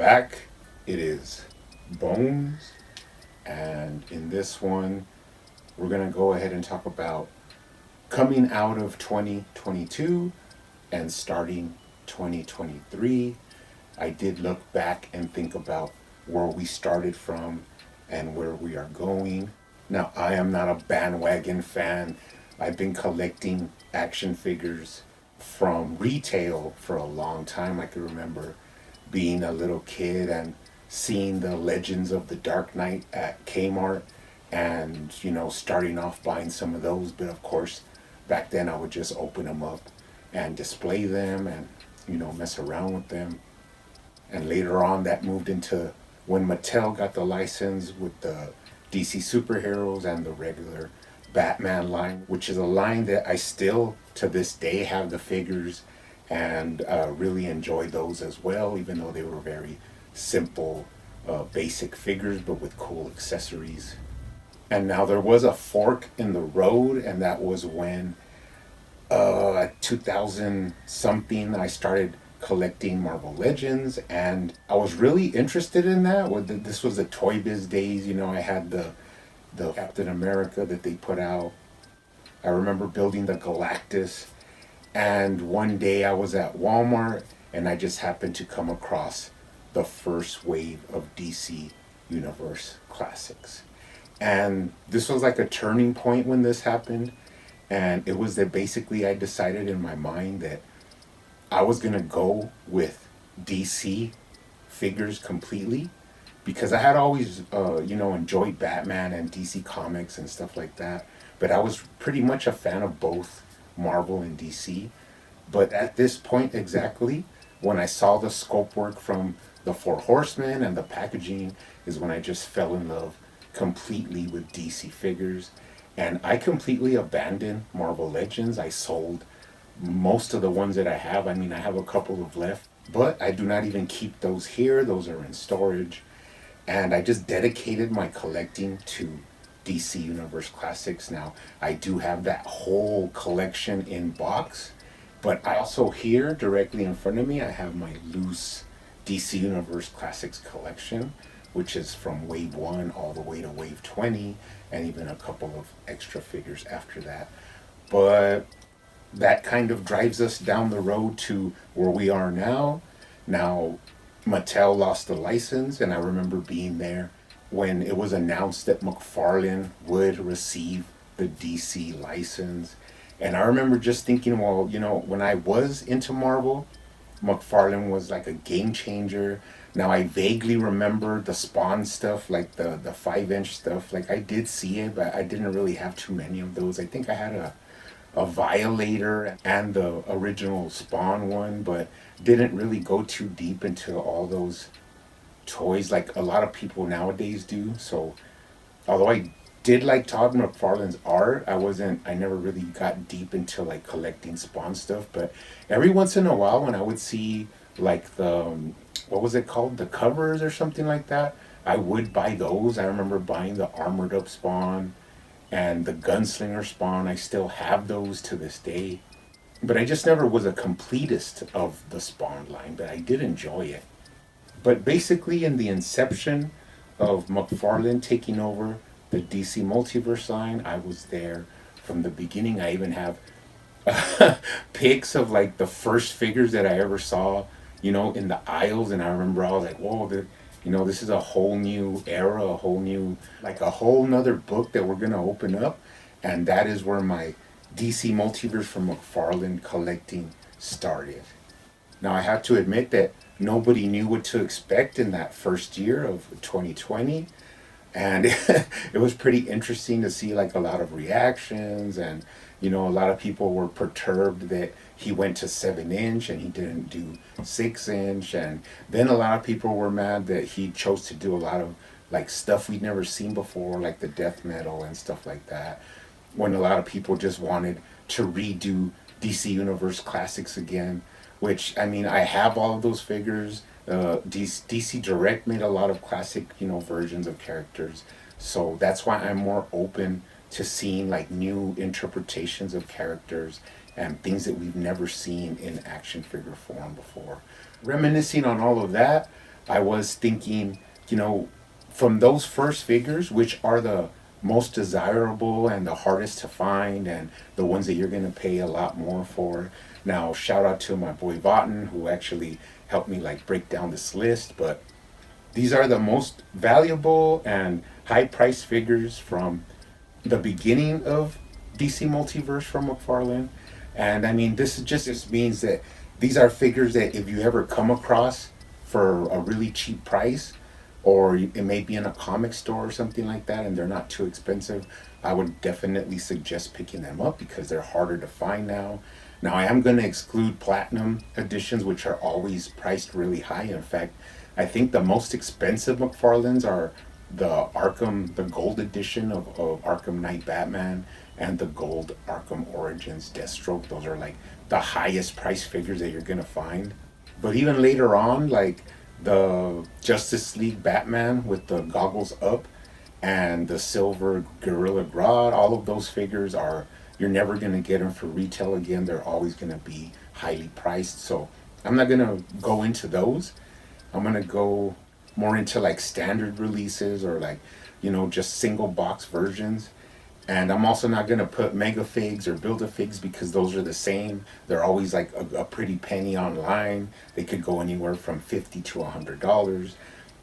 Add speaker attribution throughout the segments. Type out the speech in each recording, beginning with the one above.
Speaker 1: back. It is Bones, and in this one, we're going to go ahead and talk about coming out of 2022 and starting 2023. I did look back and think about where we started from and where we are going. Now, I am not a bandwagon fan. I've been collecting action figures from retail for a long time. I can remember being a little kid and seeing the Legends of the Dark Knight at Kmart and, starting off buying some of those. But of course, back then I would just open them up and display them and, mess around with them. And later on, that moved into when Mattel got the license with the DC superheroes and the regular Batman line, which is a line that I still to this day have the figures and really enjoy those as well, even though they were very simple, basic figures, but with cool accessories. And now there was a fork in the road, and that was when 2000 something I started collecting Marvel Legends, and I was really interested in that. This was the Toy Biz days. I had the Captain America that they put out. I remember building the Galactus, and one day I was at Walmart and I just happened to come across the first wave of DC Universe classics. And this was like a turning point when this happened. And it was that basically I decided in my mind that I was going to go with DC figures completely, because I had always, enjoyed Batman and DC Comics and stuff like that. But I was pretty much a fan of both Marvel and DC. But at this point exactly, when I saw the scope work from the Four Horsemen and the packaging, is when I just fell in love completely with DC figures. And I completely abandoned Marvel Legends. I sold most of the ones that I have. I mean, I have a couple of left, but I do not even keep those here. Those are in storage. And I just dedicated my collecting to DC Universe Classics. Now, I do have that whole collection in box, but I also here, directly in front of me, I have my loose DC Universe Classics collection, which is from Wave 1 all the way to Wave 20, and even a couple of extra figures after that. But that kind of drives us down the road to where we are now. Now, Mattel lost the license, and I remember being there when it was announced that McFarlane would receive the DC license. And I remember just thinking, well, when I was into Marvel, McFarlane was like a game changer. Now I vaguely remember the Spawn stuff, like the 5-inch stuff. Like I did see it, but I didn't really have too many of those. I think I had a Violator and the original Spawn one, but didn't really go too deep into all those toys like a lot of people nowadays do. So although I did like Todd McFarlane's art, I never really got deep into like collecting Spawn stuff. But every once in a while when I would see like the what was it called, the covers or something like that, I would buy those. I remember buying the Armored Up Spawn and the Gunslinger Spawn. I still have those to this day, but I just never was a completist of the Spawn line, but I did enjoy it. But basically in the inception of McFarlane taking over the DC Multiverse line, I was there from the beginning. I even have pics of like the first figures that I ever saw, in the aisles. And I remember I was like, whoa, this is a whole new era, a whole nother book that we're going to open up. And that is where my DC Multiverse from McFarlane collecting started. Now, I have to admit that nobody knew what to expect in that first year of 2020. And it was pretty interesting to see like a lot of reactions, and a lot of people were perturbed that he went to 7-inch and he didn't do 6-inch. And then a lot of people were mad that he chose to do a lot of like stuff we'd never seen before, like the death metal and stuff like that, when a lot of people just wanted to redo DC Universe Classics again. Which, I mean, I have all of those figures. DC Direct made a lot of classic, versions of characters. So that's why I'm more open to seeing like new interpretations of characters and things that we've never seen in action figure form before. Reminiscing on all of that, I was thinking, you know, from those first figures, which are the most desirable and the hardest to find and the ones that you're going to pay a lot more for. Now, shout out to my boy Votten, who actually helped me like break down this list, but these are the most valuable and high price figures from the beginning of DC Multiverse from McFarlane. And I mean, this just means that these are figures that if you ever come across for a really cheap price, or it may be in a comic store or something like that, and they're not too expensive, I would definitely suggest picking them up because they're harder to find now. Now, I am going to exclude platinum editions, which are always priced really high. In fact, I think the most expensive McFarlanes are the Arkham, the gold edition of Arkham Knight Batman, and the gold Arkham Origins Deathstroke. Those are like the highest price figures that you're going to find. But even later on, like the Justice League Batman with the goggles up and the silver Gorilla Grodd, all of those figures are, you're never going to get them for retail again. They're always going to be highly priced. So I'm not going to go into those. I'm going to go more into like standard releases or like, you know, just single box versions. And I'm also not going to put mega figs or build-a-figs because those are the same. They're always like a pretty penny online. They could go anywhere from $50 to $100,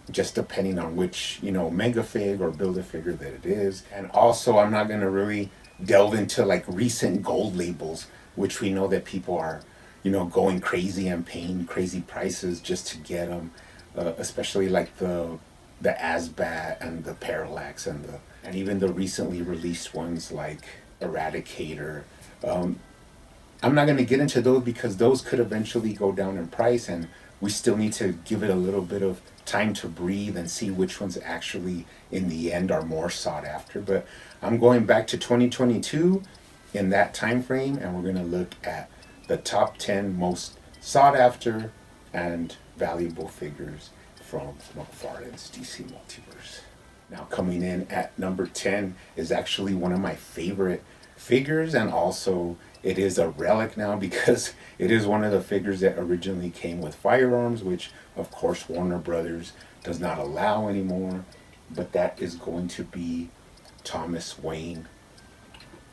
Speaker 1: just depending on which, you know, mega fig or build-a-figure that it is. And also, I'm not going to really delve into like recent gold labels, which we know that people are, you know, going crazy and paying crazy prices just to get them, especially like the Asbat and the Parallax and even the recently released ones like Eradicator. I'm not going to get into those because those could eventually go down in price, and we still need to give it a little bit of time to breathe and see which ones actually in the end are more sought after. But I'm going back to 2022 in that time frame, and we're going to look at the top 10 most sought after and valuable figures from McFarlane's DC Multiverse. Now, coming in at number 10 is actually one of my favorite figures, and also it is a relic now because it is one of the figures that originally came with firearms, which of course Warner Brothers does not allow anymore. But that is going to be Thomas Wayne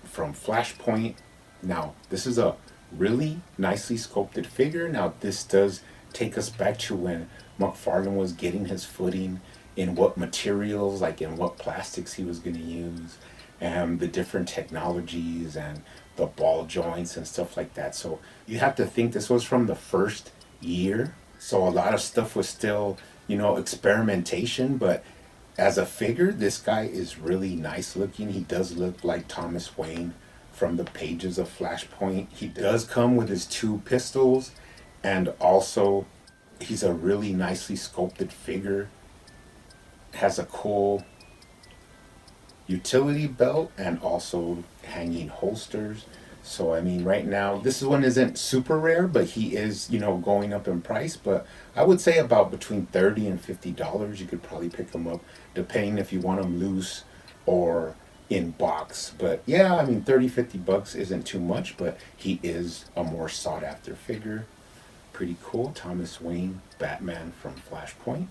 Speaker 1: from Flashpoint. Now, this is a really nicely sculpted figure. Now, this does take us back to when McFarlane was getting his footing in what materials, like in what plastics he was going to use, and the different technologies and the ball joints and stuff like that. So you have to think this was from the first year. So a lot of stuff was still, you know, experimentation, but as a figure, this guy is really nice looking. He does look like Thomas Wayne from the pages of Flashpoint. He does come with his two pistols, and also he's a really nicely sculpted figure. Has a cool utility belt and also hanging holsters. So I mean, right now this one isn't super rare, but he is, you know, going up in price. But I would say about between $30 and $50 you could probably pick him up, depending if you want him loose or in box. But yeah, I mean, $30-$50 isn't too much, but he is a more sought after figure. Pretty cool. Thomas Wayne Batman from Flashpoint.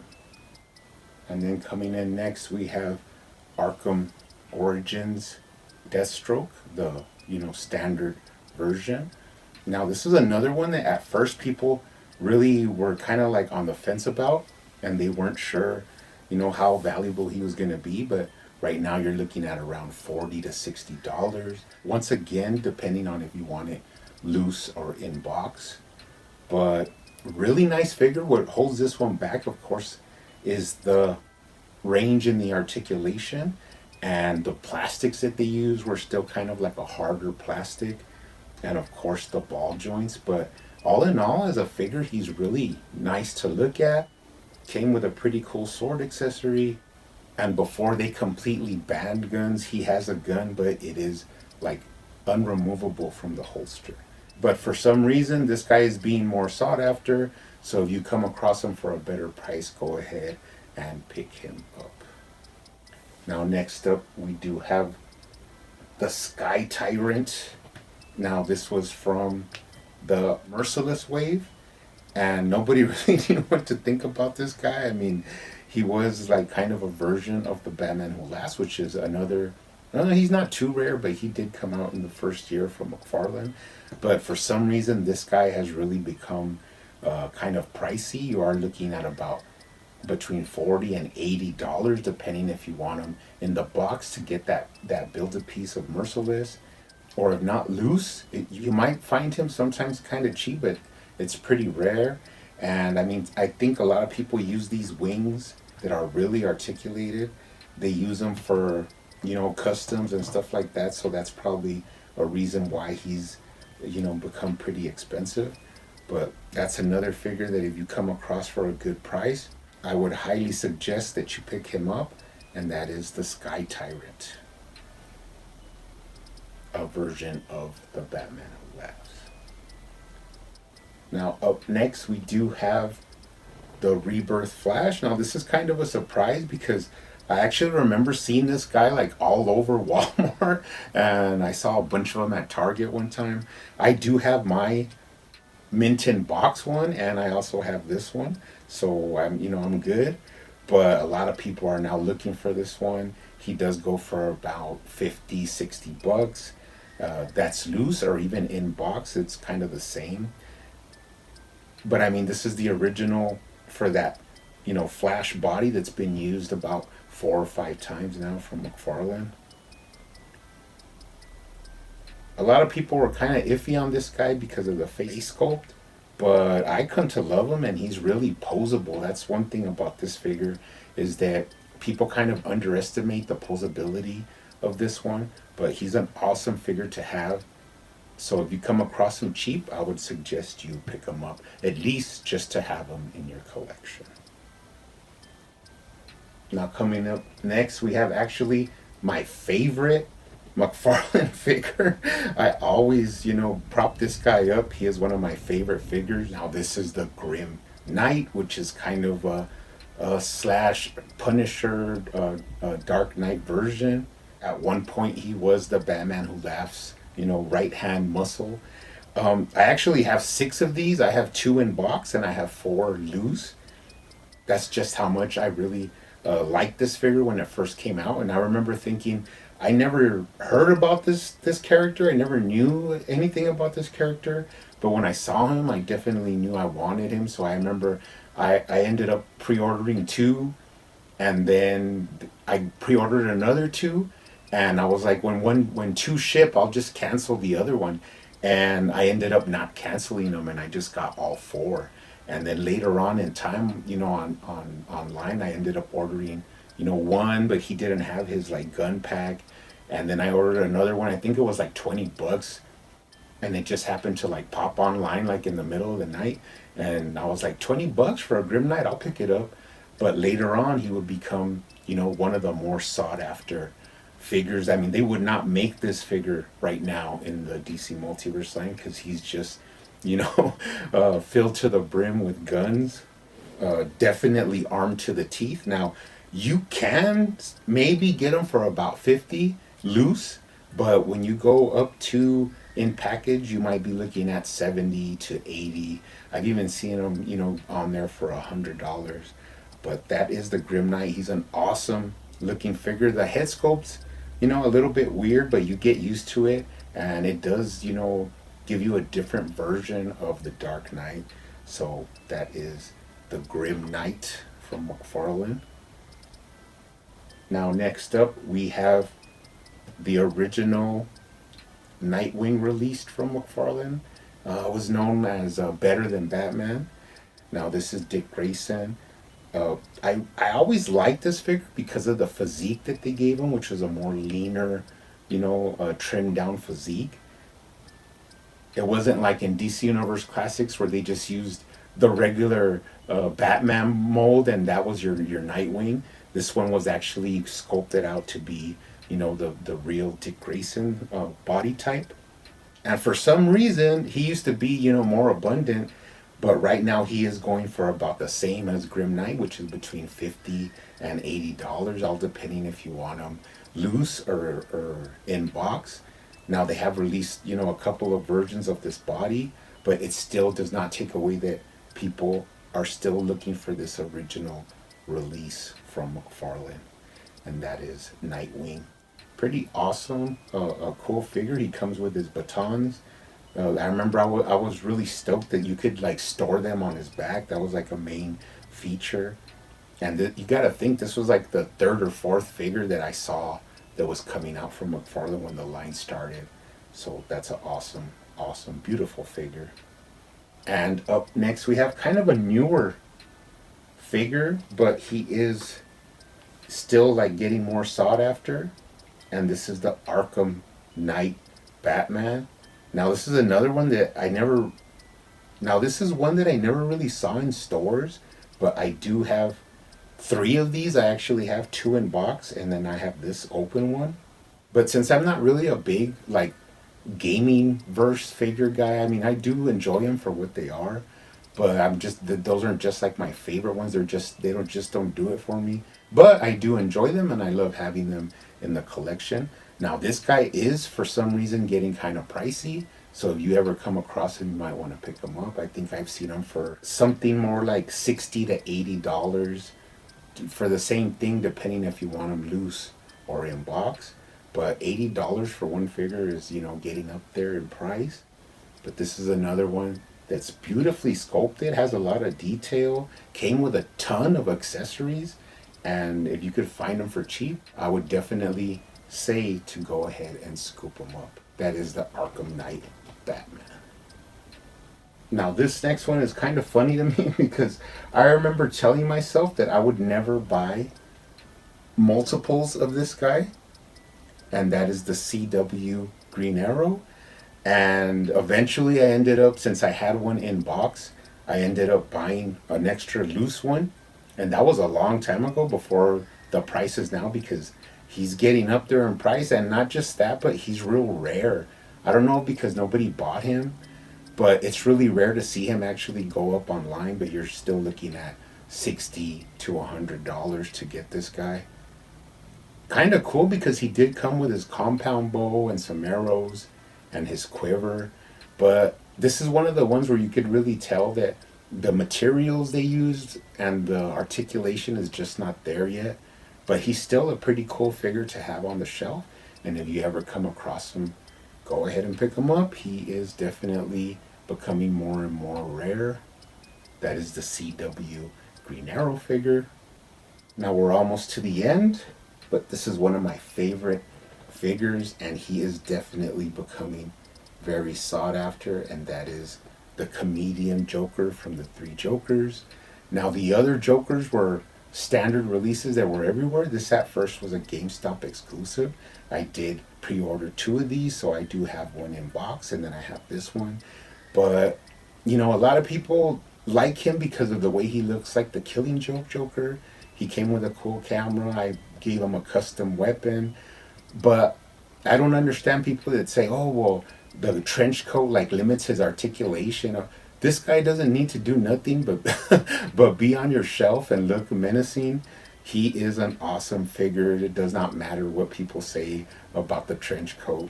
Speaker 1: And then coming in next, we have Arkham Origins Deathstroke, the, you know, standard version. Now, this is another one that at first people really were kind of like on the fence about, and they weren't sure, you know, how valuable he was going to be. But right now you're looking at around $40 to $60. Once again, depending on if you want it loose or in box. But really nice figure. What holds this one back, of course, is the range in the articulation, and the plastics that they use were still kind of like a harder plastic, and of course the ball joints. But all in all, as a figure, he's really nice to look at. Came with a pretty cool sword accessory, and before they completely banned guns, he has a gun, but it is like unremovable from the holster. But for some reason this guy is being more sought after, so if you come across him for a better price, go ahead and pick him up. Now next up we do have the Sky Tyrant Now, this was from the Merciless wave, and nobody really knew what to think about this guy. I mean, he was like kind of a version of the Batman Who Laughs, which is another. No, he's not too rare, but he did come out in the first year from McFarlane. But for some reason, this guy has really become kind of pricey. You are looking at about between $40 and $80, depending if you want them in the box to get that build a piece of Merciless, or if not loose. You might find him sometimes kind of cheap, but it's pretty rare. And I mean, I think a lot of people use these wings that are really articulated. They use them for, customs and stuff like that. So that's probably a reason why he's, become pretty expensive. But that's another figure that if you come across for a good price, I would highly suggest that you pick him up, and that is the Sky Tyrant, a version of the Batman Who Laughs. Now, up next, we do have the Rebirth Flash. Now, this is kind of a surprise because I actually remember seeing this guy like all over Walmart, and I saw a bunch of them at Target one time. I do have my mint in box one, and I also have this one, so I'm good. But a lot of people are now looking for this one. He does go for about 50, $60. That's loose, or even in box, it's kind of the same. But I mean, this is the original for that, Flash body that's been used about 4 or 5 times now from McFarlane. A lot of people were kind of iffy on this guy because of the face sculpt, but I come to love him, and he's really posable. That's one thing about this figure, is that people kind of underestimate the posability of this one, but he's an awesome figure to have. So if you come across him cheap, I would suggest you pick him up, at least just to have him in your collection. Now, coming up next, we have actually my favorite McFarlane figure. I always, prop this guy up. He is one of my favorite figures. Now, this is the Grim Knight, which is kind of a slash Punisher Dark Knight version. At one point, he was the Batman Who Laughs, right hand muscle. I actually have 6 of these. I have 2 in box, and I have 4 loose. That's just how much I really liked this figure when it first came out. And I remember thinking, I never heard about this character. I never knew anything about this character. But when I saw him, I definitely knew I wanted him. So I remember I ended up pre-ordering 2, and then I pre-ordered another 2. And I was like, when 2 ship, I'll just cancel the other one. And I ended up not canceling them, and I just got all 4. And then later on in time, on online, I ended up ordering, 1, but he didn't have his like gun pack. And then I ordered another one. I think it was like $20, and it just happened to like pop online like in the middle of the night. And I was like, $20 for a Grim Knight, I'll pick it up. But later on, he would become, one of the more sought after figures. I mean, they would not make this figure right now in the DC Multiverse line because he's just, filled to the brim with guns, definitely armed to the teeth. Now, you can maybe get them for about 50 loose, but when you go up to in package, you might be looking at 70 to 80. I've even seen them, on there for $100. But that is the Grim Knight. He's an awesome looking figure. The head sculpt's, a little bit weird, but you get used to it, and it does, give you a different version of the Dark Knight. So that is the Grim Knight from McFarlane. Now, next up, we have the original Nightwing released from McFarlane. It was known as Better Than Batman. Now, this is Dick Grayson. I always liked this figure because of the physique that they gave him, which was a more leaner, trimmed down physique. It wasn't like in DC Universe Classics where they just used the regular Batman mold and that was your Nightwing. This one was actually sculpted out to be, the real Dick Grayson body type. And for some reason, he used to be, more abundant. But right now he is going for about the same as Grim Knight, which is between $50 and $80, all depending if you want them loose or in box. Now they have released, a couple of versions of this body, but it still does not take away that people are still looking for this original release from McFarlane, and that is Nightwing. Pretty awesome, a cool figure. He comes with his batons. I remember I was really stoked that you could like store them on his back. That was like a main feature. And you got to think this was like the third or fourth figure that I saw that was coming out from McFarlane when the line started. So that's an awesome, awesome, beautiful figure. And up next we have kind of a newer figure, but he is still like getting more sought after. And this is the Arkham Knight Batman. Now this is another one that I never. Now this is one that I never really saw in stores, but I do have three of these. I actually have two in box, and then I have this open one. But since I'm not really a big like gaming verse figure guy, I mean I do enjoy them for what they are, but I'm just those aren't just like my favorite ones. They don't do it for me. But I do enjoy them, and I love having them in the collection. Now this guy is for some reason getting kind of pricey. So if you ever come across him, you might want to pick him up. I think I've seen him for something more like $60 to $80 for the same thing, depending if you want them loose or in box. But $80 for one figure is, getting up there in price. But this is another one that's beautifully sculpted, has a lot of detail, came with a ton of accessories. And if you could find them for cheap, I would definitely say to go ahead and scoop them up. That is the Arkham Knight Batman. Now this next one is kind of funny to me because I remember telling myself that I would never buy multiples of this guy, and that is the CW Green Arrow. And eventually I ended up, since I had one in box, I ended up buying an extra loose one, and that was a long time ago before the prices now, because he's getting up there in price. And not just that, but he's real rare. I don't know, because nobody bought him, but it's really rare to see him actually go up online. But you're still looking at $60 to $100 to get this guy. Kind of cool because he did come with his compound bow and some arrows and his quiver. But this is one of the ones where you could really tell that the materials they used and the articulation is just not there yet. But he's still a pretty cool figure to have on the shelf. And if you ever come across him, go ahead and pick him up. He is definitely becoming more and more rare. That is the CW Green Arrow figure. Now we're almost to the end, but this is one of my favorite figures, and he is definitely becoming very sought after, and that is the comedian Joker from the Three Jokers. Now the other Jokers were standard releases that were everywhere. This at first was a GameStop exclusive. I did pre-order two of these, so I do have one in box, and then I have this one. But a lot of people like him because of the way he looks like the Killing Joke Joker. He came with a cool camera. I gave him a custom weapon. But I don't understand people that say, oh, well, the trench coat like limits his articulation. This guy doesn't need to do nothing but be on your shelf and look menacing. He is an awesome figure. It does not matter what people say about the trench coat.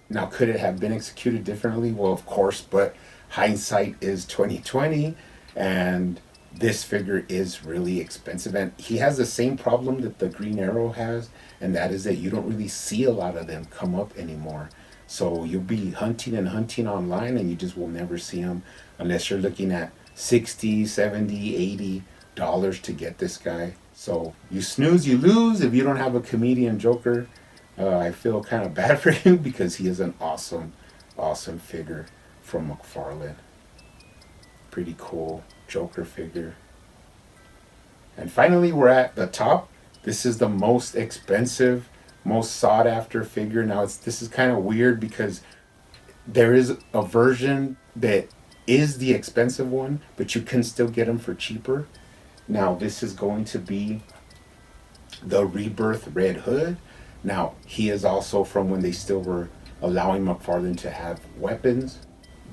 Speaker 1: Now, could it have been executed differently? Well, of course, but hindsight is 2020, and this figure is really expensive. And he has the same problem that the Green Arrow has, and that is that you don't really see a lot of them come up anymore. So you'll be hunting and hunting online, and you just will never see them unless you're looking at $60, $70, $80 to get this guy. So you snooze, you lose. If you don't have a comedian Joker, I feel kind of bad for you because he is an awesome, awesome figure from McFarlane. Pretty cool Joker figure. And finally, we're at the top. This is the most expensive, most sought after figure. Now this is kind of weird because there is a version that is the expensive one, but you can still get them for cheaper. Now this is going to be the Rebirth Red Hood. Now he is also from when they still were allowing McFarlane to have weapons,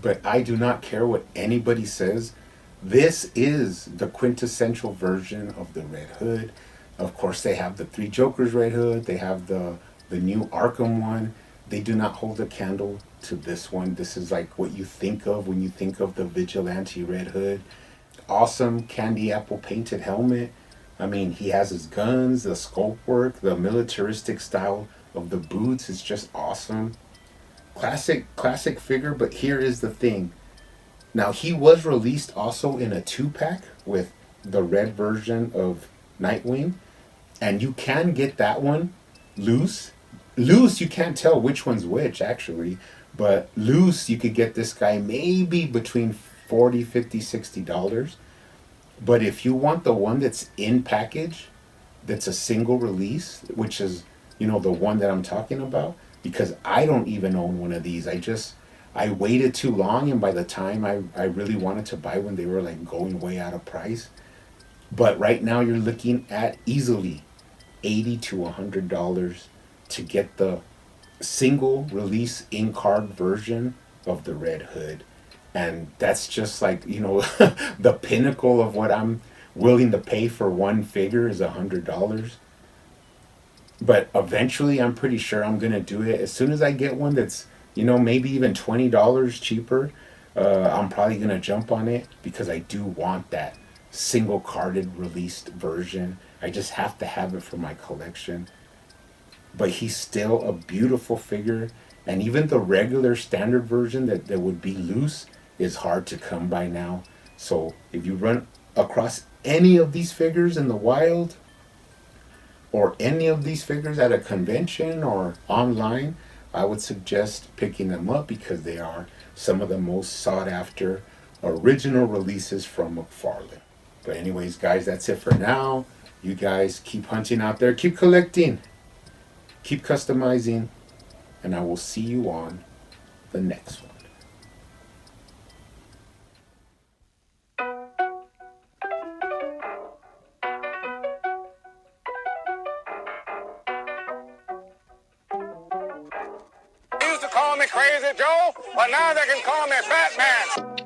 Speaker 1: but I do not care what anybody says. This is the quintessential version of the Red Hood. Of course, they have the Three Jokers Red Hood. They have the new Arkham one. they do not hold a candle to this one. This is like what you think of when you think of the Vigilante Red Hood. Awesome candy apple painted helmet. I mean, he has his guns, the sculpt work, the militaristic style of the boots is just awesome. Classic figure, but here is the thing. Now, he was released also in a 2-pack with the red version of Nightwing, and you can get that one loose. Loose, you can't tell which one's which, actually, but loose, you could get this guy maybe between 40, 50, $60. But if you want the one that's in package, that's a single release, which is, the one that I'm talking about, because I don't even own one of these. I waited too long, and by the time I really wanted to buy one, they were like going way out of price. But right now you're looking at easily $80 to $100 to get the single release in card version of the Red Hood. And that's just like, the pinnacle of what I'm willing to pay for one figure is $100. But eventually I'm pretty sure I'm going to do it. As soon as I get one that's, maybe even $20 cheaper, I'm probably going to jump on it, because I do want that single carded released version. I just have to have it for my collection. But he's still a beautiful figure. And even the regular standard version that would be loose is hard to come by now. So if you run across any of these figures in the wild, or any of these figures at a convention or online, I would suggest picking them up, because they are some of the most sought after original releases from McFarlane. But anyways, guys, that's it for now. You guys keep hunting out there, keep collecting, keep customizing, and I will see you on the next one.
Speaker 2: They used to call me Crazy Joe, but now they can call me Batman.